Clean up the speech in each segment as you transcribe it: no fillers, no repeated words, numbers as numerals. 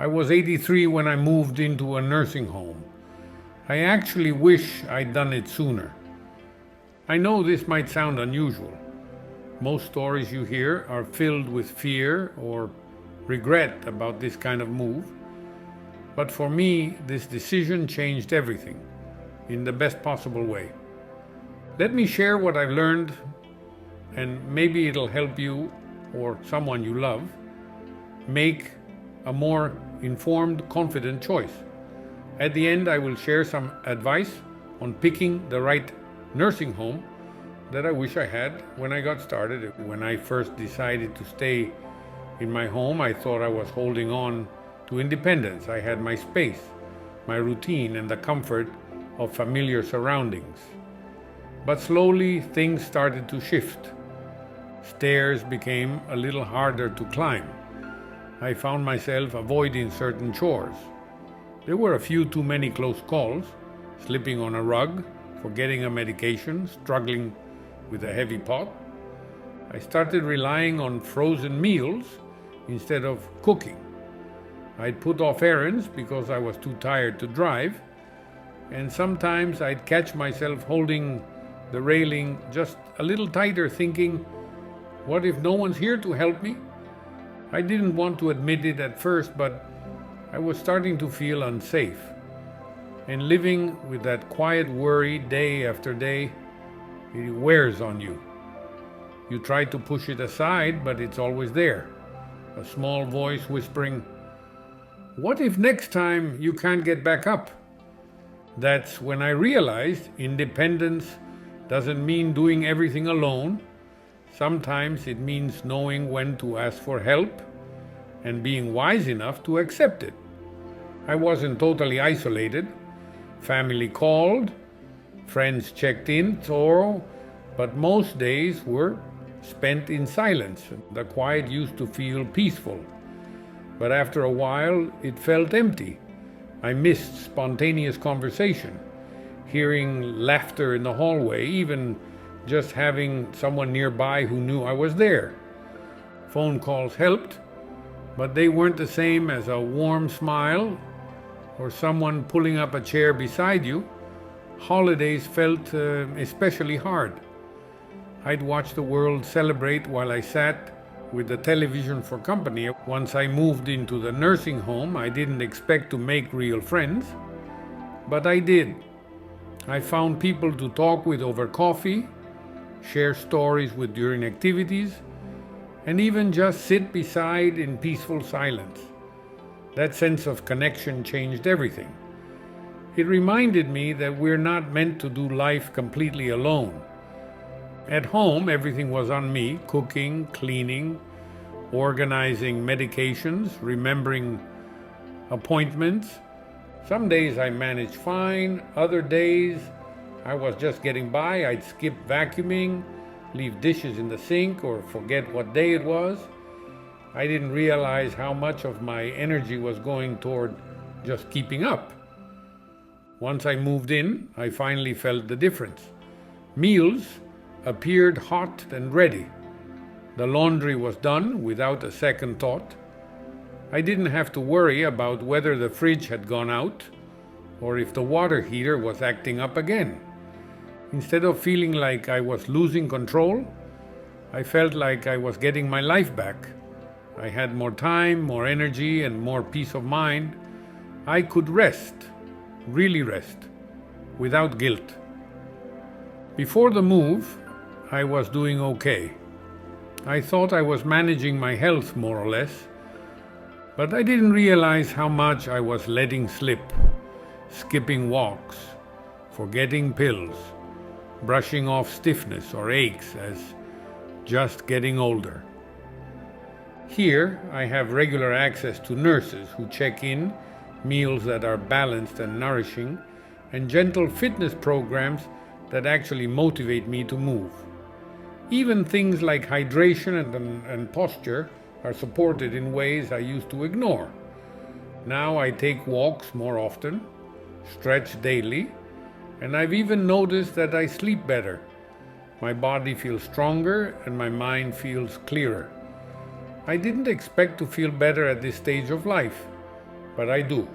I was 83 when I moved into a nursing home. I actually wish I'd done it sooner. I know this might sound unusual. Most stories you hear are filled with fear or regret about this kind of move. But for me, this decision changed everything in the best possible way. Let me share what I've learned, and maybe it'll help you or someone you love make a more informed, confident choice. At the end, I will share some advice on picking the right nursing home that I wish I had when I got started. When I first decided to stay in my home, I thought I was holding on to independence. I had my space, my routine, and the comfort of familiar surroundings. But slowly, things started to shift. Stairs became a little harder to climb. I found myself avoiding certain chores. There were a few too many close calls, slipping on a rug, forgetting a medication, struggling with a heavy pot. I started relying on frozen meals instead of cooking. I'd put off errands because I was too tired to drive, and sometimes I'd catch myself holding the railing just a little tighter, thinking, what if no one's here to help me? I didn't want to admit it at first, but I was starting to feel unsafe. And living with that quiet worry day after day, it wears on you. You try to push it aside, but it's always there. A small voice whispering, what if next time you can't get back up? That's when I realized independence doesn't mean doing everything alone. Sometimes it means knowing when to ask for help and being wise enough to accept it. I wasn't totally isolated. Family called, friends checked in, but most days were spent in silence. The quiet used to feel peaceful, but after a while it felt empty. I missed spontaneous conversation, hearing laughter in the hallway, even just having someone nearby who knew I was there. Phone calls helped, but they weren't the same as a warm smile or someone pulling up a chair beside you. Holidays felt especially hard. I'd watch the world celebrate while I sat with the television for company. Once I moved into the nursing home, I didn't expect to make real friends, but I did. I found people to talk with over coffee, share stories with during activities, and even just sit beside in peaceful silence. That sense of connection changed everything. It reminded me that we're not meant to do life completely alone. At home, everything was on me: cooking, cleaning, organizing medications, remembering appointments. Some days I managed fine, other days I was just getting by. I'd skip vacuuming, leave dishes in the sink, or forget what day it was. I didn't realize how much of my energy was going toward just keeping up. Once I moved in, I finally felt the difference. Meals appeared hot and ready. The laundry was done without a second thought. I didn't have to worry about whether the fridge had gone out or if the water heater was acting up again. Instead of feeling like I was losing control, I felt like I was getting my life back. I had more time, more energy, and more peace of mind. I could rest, really rest, without guilt. Before the move, I was doing okay. I thought I was managing my health more or less, but I didn't realize how much I was letting slip, skipping walks, forgetting pills, brushing off stiffness or aches as just getting older. Here, I have regular access to nurses who check in, meals that are balanced and nourishing, and gentle fitness programs that actually motivate me to move. Even things like hydration and posture are supported in ways I used to ignore. Now I take walks more often, stretch daily, and I've even noticed that I sleep better. My body feels stronger and my mind feels clearer. I didn't expect to feel better at this stage of life, but I do.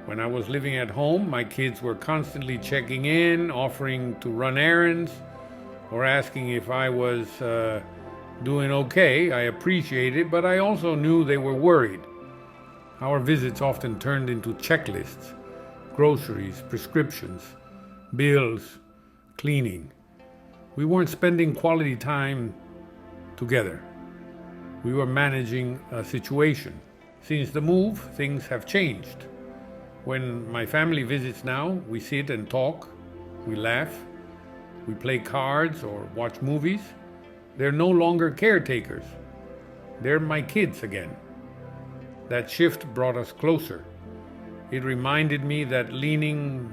When I was living at home, my kids were constantly checking in, offering to run errands, or asking if I was doing okay. I appreciated it, but I also knew they were worried. Our visits often turned into checklists: groceries, prescriptions, bills, cleaning. We weren't spending quality time together. We were managing a situation. Since the move, things have changed. When my family visits now, we sit and talk, we laugh, we play cards or watch movies. They're no longer caretakers. They're my kids again. That shift brought us closer. It reminded me that leaning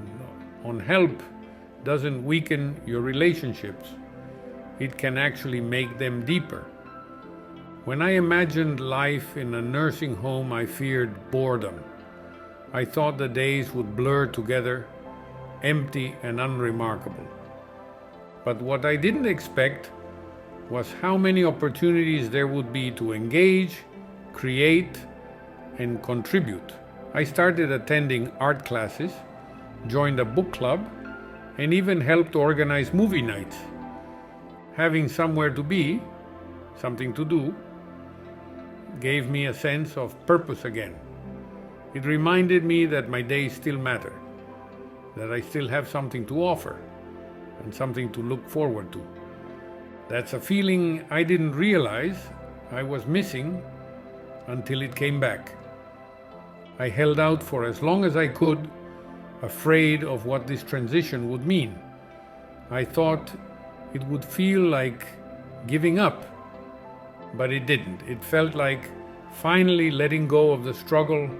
on help doesn't weaken your relationships. It can actually make them deeper. When I imagined life in a nursing home, I feared boredom. I thought the days would blur together, empty and unremarkable. But what I didn't expect was how many opportunities there would be to engage, create, and contribute. I started attending art classes, joined a book club, and even helped organize movie nights. Having somewhere to be, something to do, gave me a sense of purpose again. It reminded me that my days still matter, that I still have something to offer and something to look forward to. That's a feeling I didn't realize I was missing until it came back. I held out for as long as I could, afraid of what this transition would mean. I thought it would feel like giving up, but it didn't. It felt like finally letting go of the struggle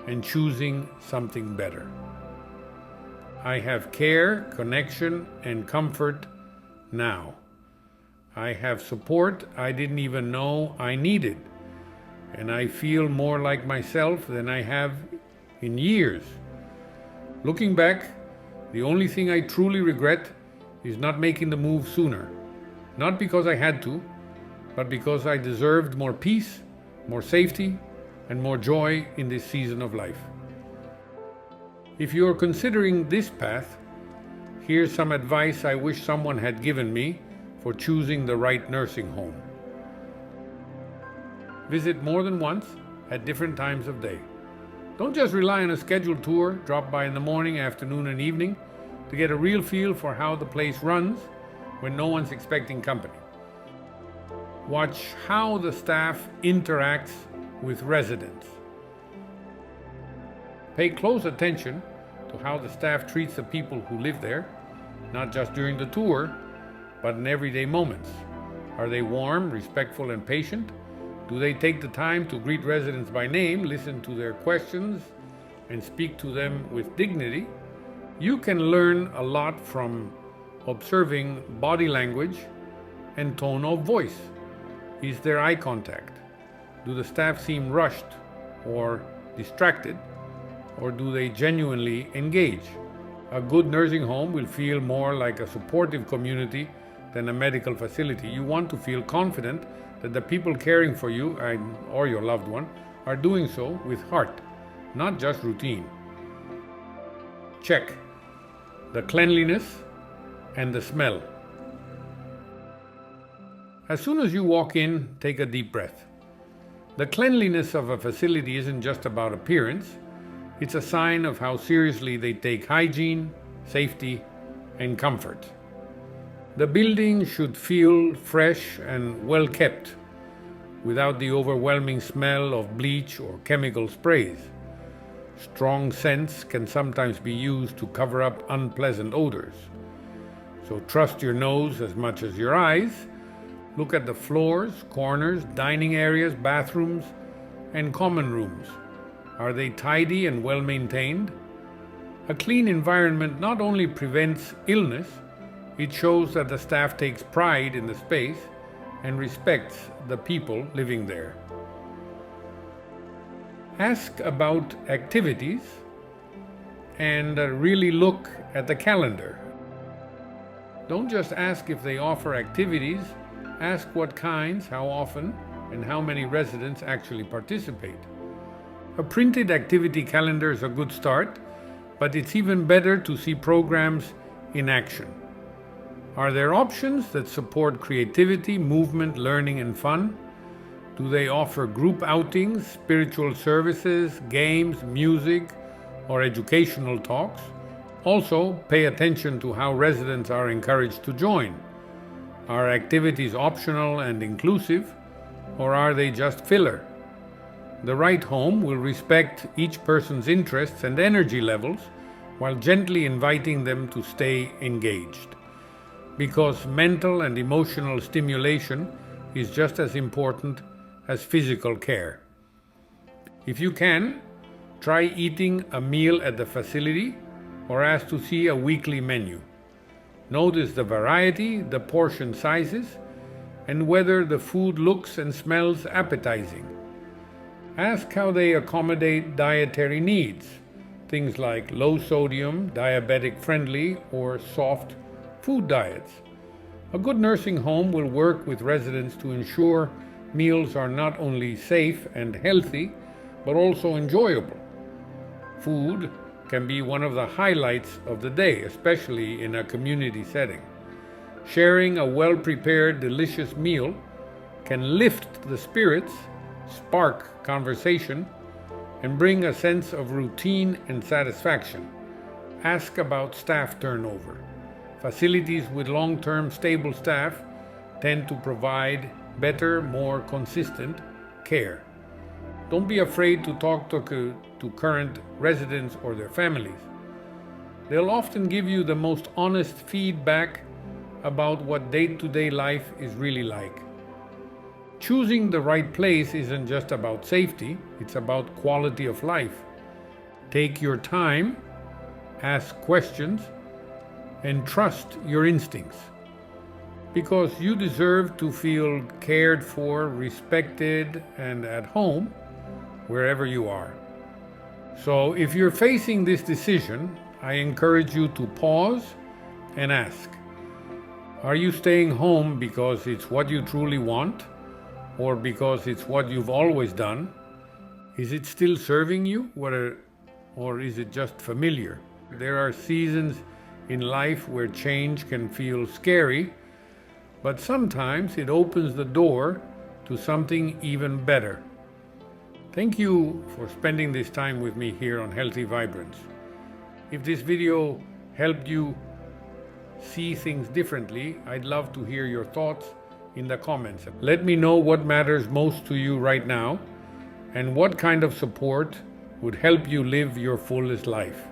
and choosing something better. I have care, connection, and comfort now. I have support I didn't even know I needed, and I feel more like myself than I have in years. Looking back, the only thing I truly regret is not making the move sooner. Not because I had to, but because I deserved more peace, more safety, and more joy in this season of life. If you are considering this path, here's some advice I wish someone had given me for choosing the right nursing home. Visit more than once at different times of day. Don't just rely on a scheduled tour. Drop by in the morning, afternoon, and evening to get a real feel for how the place runs when no one's expecting company. Watch how the staff interacts with residents. Pay close attention to how the staff treats the people who live there, not just during the tour, but in everyday moments. Are they warm, respectful, and patient? Do they take the time to greet residents by name, listen to their questions, and speak to them with dignity? You can learn a lot from observing body language and tone of voice. Is there eye contact? Do the staff seem rushed or distracted, or do they genuinely engage? A good nursing home will feel more like a supportive community than a medical facility. You want to feel confident that the people caring for you or your loved one are doing so with heart, not just routine. Check the cleanliness and the smell. As soon as you walk in, take a deep breath. The cleanliness of a facility isn't just about appearance, it's a sign of how seriously they take hygiene, safety, and comfort. The building should feel fresh and well kept, without the overwhelming smell of bleach or chemical sprays. Strong scents can sometimes be used to cover up unpleasant odors. So trust your nose as much as your eyes. Look at the floors, corners, dining areas, bathrooms, and common rooms. Are they tidy and well maintained? A clean environment not only prevents illness, it shows that the staff takes pride in the space and respects the people living there. Ask about activities and really look at the calendar. Don't just ask if they offer activities, ask what kinds, how often, and how many residents actually participate. A printed activity calendar is a good start, but it's even better to see programs in action. Are there options that support creativity, movement, learning, and fun? Do they offer group outings, spiritual services, games, music, or educational talks? Also, pay attention to how residents are encouraged to join. Are activities optional and inclusive, or are they just filler? The right home will respect each person's interests and energy levels while gently inviting them to stay engaged. Because mental and emotional stimulation is just as important as physical care. If you can, try eating a meal at the facility or ask to see a weekly menu. Notice the variety, the portion sizes, and whether the food looks and smells appetizing. Ask how they accommodate dietary needs, things like low sodium, diabetic friendly, or soft food diets. A good nursing home will work with residents to ensure meals are not only safe and healthy, but also enjoyable. Food can be one of the highlights of the day, especially in a community setting. Sharing a well-prepared, delicious meal can lift the spirits, spark conversation, and bring a sense of routine and satisfaction. Ask about staff turnover. Facilities with long-term stable staff tend to provide better, more consistent care. Don't be afraid to talk to current residents or their families. They'll often give you the most honest feedback about what day-to-day life is really like. Choosing the right place isn't just about safety, it's about quality of life. Take your time, ask questions, and trust your instincts. Because you deserve to feel cared for, respected, and at home wherever you are. So if you're facing this decision, I encourage you to pause and ask. Are you staying home because it's what you truly want, or because it's what you've always done? Is it still serving you, or is it just familiar? There are seasons in life where change can feel scary, but sometimes it opens the door to something even better. Thank you for spending this time with me here on Healthy Vibrance. If this video helped you see things differently, I'd love to hear your thoughts in the comments. Let me know what matters most to you right now and what kind of support would help you live your fullest life.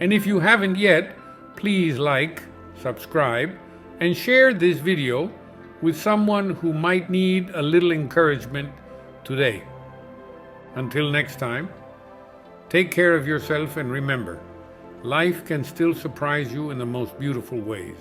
And if you haven't yet, please like, subscribe, and share this video with someone who might need a little encouragement today. Until next time, take care of yourself and remember, life can still surprise you in the most beautiful ways.